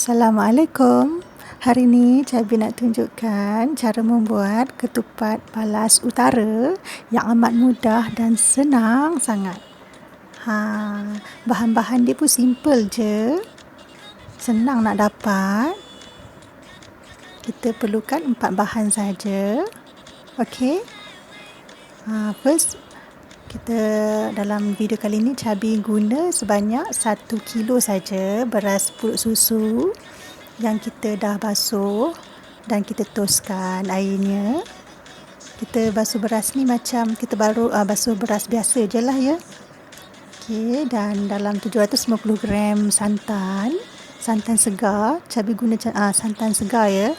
Assalamualaikum. Hari ni Cabi nak tunjukkan cara membuat ketupat balas utara yang amat mudah dan senang sangat. Bahan-bahan dia pun simple je. Senang nak dapat. Kita perlukan 4 bahan saja. Okey. First, kita dalam video kali ini Cabi guna sebanyak 1 kilo saja beras pulut susu yang kita dah basuh dan kita toskan airnya. Kita basuh beras ni macam kita baru basuh beras biasa je lah ya. Okey, dan dalam 750 gram santan segar, Cabi guna santan segar ya.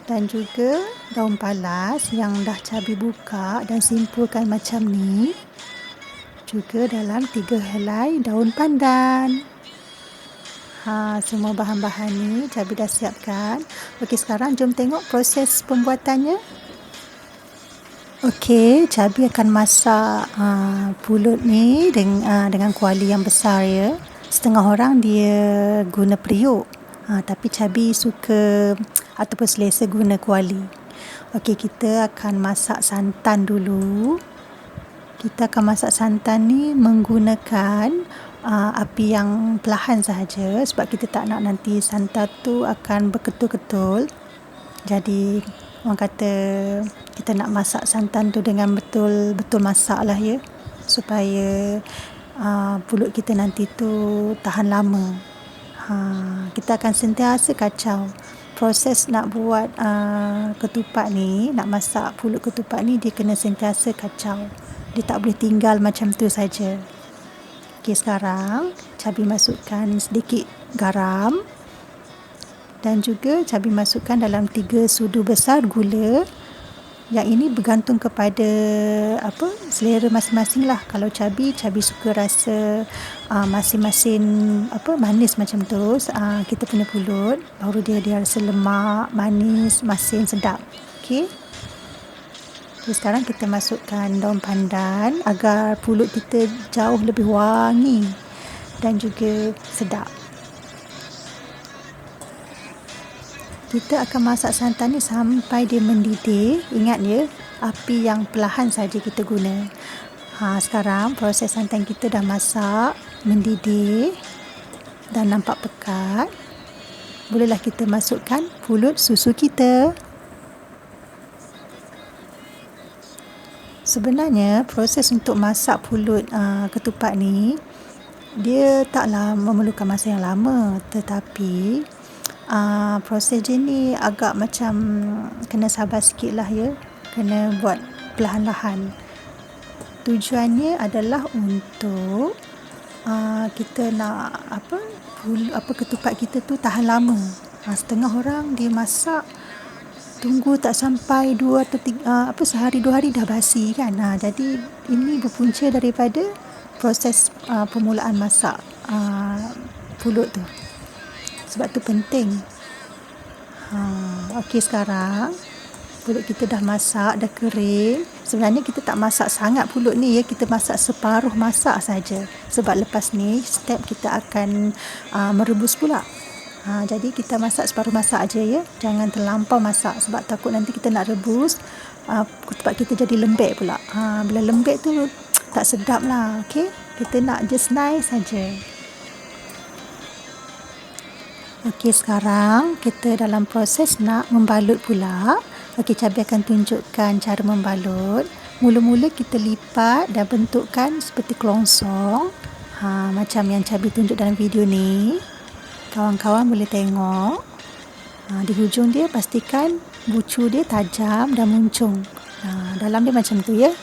Dan juga daun palas yang dah Cabi buka dan simpulkan macam ni. Juga dalam 3 helai daun pandan. Semua bahan-bahan ni Cabi dah siapkan. Okey, sekarang jom tengok proses pembuatannya. Okey, Cabi akan masak pulut ni dengan kuali yang besar ya. Setengah orang dia guna periuk. Tapi Cabi suka ataupun selesa guna kuali. Okey, kita akan masak santan dulu. Kita akan masak santan ni menggunakan api yang perlahan sahaja sebab kita tak nak nanti santan tu akan berketul-ketul. Jadi orang kata kita nak masak santan tu dengan betul-betul masak lah ya, supaya pulut kita nanti tu tahan lama. Kita akan sentiasa kacau. Proses nak buat ketupat ni, nak masak pulut ketupat ni, dia kena sentiasa kacau. Dia tak boleh tinggal macam tu saja. Okey, sekarang Cabi masukkan sedikit garam dan juga Cabi masukkan dalam 3 sudu besar gula. Yang ini bergantung kepada selera masing-masing lah. Kalau Cabi suka rasa masing-masing manis macam tu. Kita punya pulut baru dia rasa lemak, manis, masin, sedap. Okey. Jadi sekarang kita masukkan daun pandan agar pulut kita jauh lebih wangi dan juga sedap. Kita akan masak santan ni sampai dia mendidih. Ingat ya, api yang perlahan saja kita guna. Sekarang proses santan kita dah masak, mendidih dan nampak pekat. Bolehlah kita masukkan pulut susu kita. Sebenarnya proses untuk masak pulut ketupat ni dia taklah memerlukan masa yang lama, tetapi proses dia ni agak macam kena sabar sikit lah ya. Kena buat perlahan-lahan. Tujuannya adalah untuk kita nak ketupat kita tu tahan lama. Setengah orang dia masak tunggu tak sampai 2 atau 3 sehari 2 hari dah basi kan. Jadi ini berpunca daripada proses permulaan masak pulut tu. Sebab tu penting. Okey, sekarang pulut kita dah masak, dah kering. Sebenarnya kita tak masak sangat pulut ni ya, kita masak separuh masak saja. Sebab lepas ni step kita akan merebus pula. Jadi kita masak separuh masak aja ya. Jangan terlampau masak sebab takut nanti kita nak rebus ketupat kita jadi lembek pula. Bila lembek tu tak sedap lah. Okey, kita nak just nice saja. Okey, sekarang kita dalam proses nak membalut pula. Okey, Cabi akan tunjukkan cara membalut. Mula-mula kita lipat dan bentukkan seperti kelongsong. Macam yang Cabi tunjuk dalam video ni. Kawan-kawan boleh tengok. Di hujung dia pastikan bucu dia tajam dan muncung. Dalam dia macam tu ya.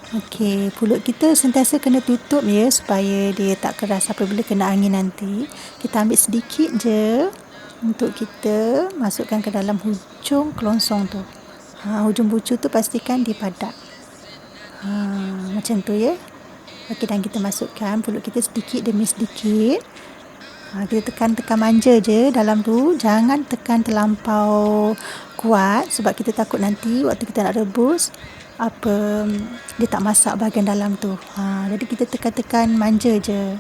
Okey, pulut kita sentiasa kena tutup ya supaya dia tak keras apabila kena angin nanti. Kita ambil sedikit je untuk kita masukkan ke dalam hujung kelongsong tu. Hujung bucu tu pastikan dia padat. Macam tu ya. Okey, dan kita masukkan pulut kita sedikit demi sedikit. Kita tekan-tekan manja je dalam tu. Jangan tekan terlampau kuat sebab kita takut nanti waktu kita nak rebus dia tak masak bahagian dalam tu. Jadi kita tekan-tekan manja je.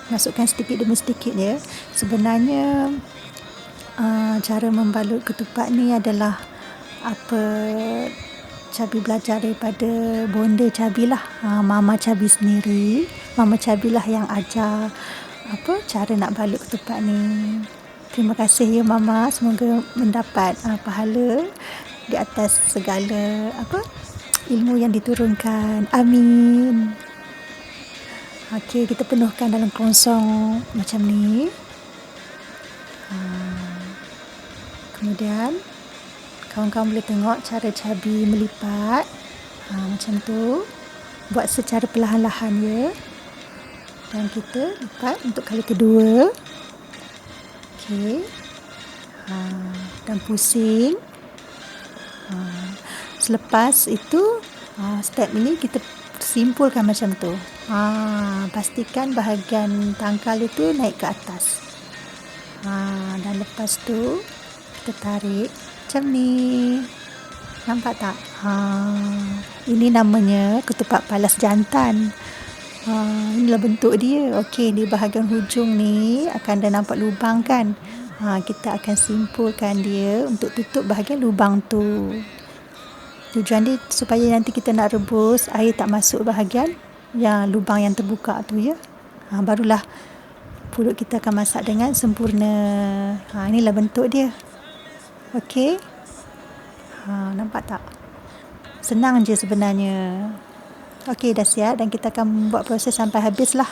masukkan sedikit demi sedikit ya. Sebenarnya cara membalut ketupat ni adalah apa Cabi belajar daripada bonda Cabi lah, Mama Cabi sendiri. Mama Cabi lah yang ajar cara nak balut ketupat ni. Terima kasih ya Mama, semoga mendapat pahala di atas segala ilmu yang diturunkan. Amin. Okey, kita penuhkan dalam kerongsong macam ni. Kemudian kawan-kawan boleh tengok cara Cabi melipat. Macam tu. Buat secara perlahan-lahan ya. Dan kita lipat untuk kali kedua. Okey. Dan pusing. Selepas itu step ini kita simpulkan macam tu. Pastikan bahagian tangkal itu naik ke atas. Dan lepas tu kita tarik macam ni. Nampak tak? Ini namanya ketupat palas jantan. Inilah bentuk dia. Okey, di bahagian hujung ni akan ada nampak lubang kan? Kita akan simpulkan dia untuk tutup bahagian lubang tu. Tujuan dia supaya nanti kita nak rebus, air tak masuk bahagian lubang yang terbuka tu ya. Barulah pulut kita akan masak dengan sempurna. Inilah bentuk dia. Okey. Nampak tak? Senang je sebenarnya. Okey, dah siap dan kita akan buat proses sampai habis lah.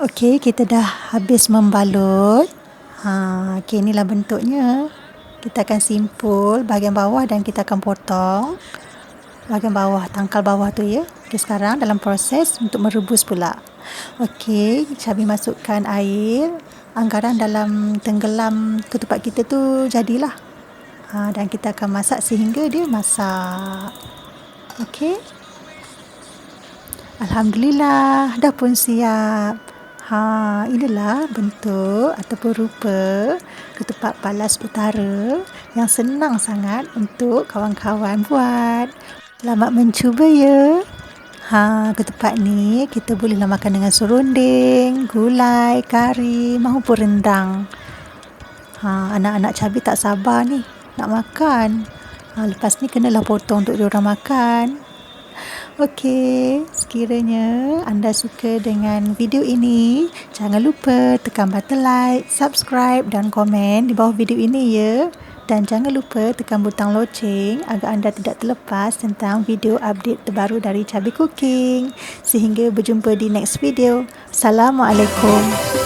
Okey, kita dah habis membalut. Okey, inilah bentuknya. Kita akan simpul bahagian bawah dan kita akan potong bahagian bawah, tangkal bawah tu ya. Okey, sekarang dalam proses untuk merebus pula. Okey, Cabi masukkan air. Anggaran dalam tenggelam ketupat kita tu jadilah. Dan kita akan masak sehingga dia masak. Okey. Alhamdulillah, dah pun siap. Inilah bentuk ataupun rupa ketupat palas utara yang senang sangat untuk kawan-kawan buat. Selamat mencuba ya. Ketupat ni kita bolehlah makan dengan serunding, gulai, kari maupun rendang. Anak-anak Cabi tak sabar ni nak makan. Lepas ni kenalah potong untuk diorang makan. Okey, sekiranya anda suka dengan video ini, jangan lupa tekan button like, subscribe dan komen di bawah video ini ya. Dan jangan lupa tekan butang loceng agar anda tidak terlepas tentang video update terbaru dari Cabi Cooking. Sehingga berjumpa di next video. Assalamualaikum.